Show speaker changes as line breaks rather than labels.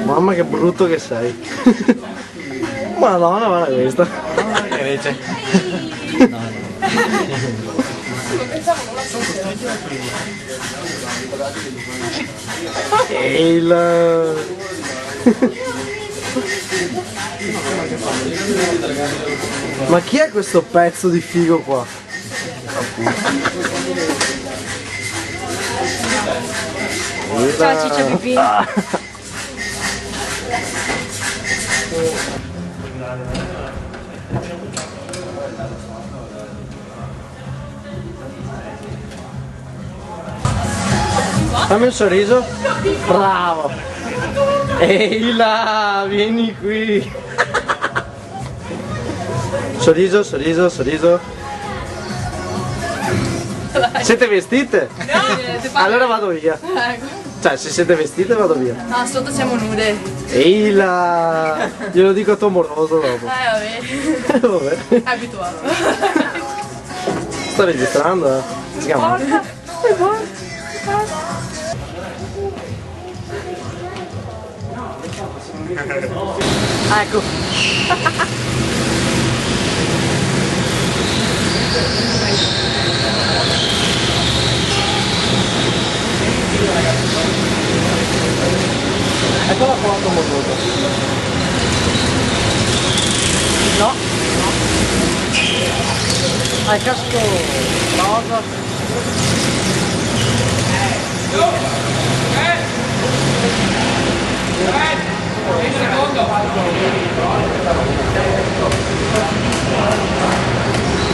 Mamma che brutto che sei. Madonna, guarda questa.
Che invece? No, no.
Ma chi è questo pezzo di figo qua?
Ciao ciccia pipì.
Fammi un sorriso. Bravo. Ehi là, vieni qui. Sorriso, sorriso, sorriso. Siete vestite?
No,
allora vado via. Cioè, se siete vestite vado via.
no, sotto siamo nude.
Ehi là. Glielo dico a tuo moroso dopo.
Vabbè.
Vabbè.
È abituato.
Sto registrando, eh. Si chiama? Ecco. Eccola qua come modo. No. Hai casco rosa.
Un secondo!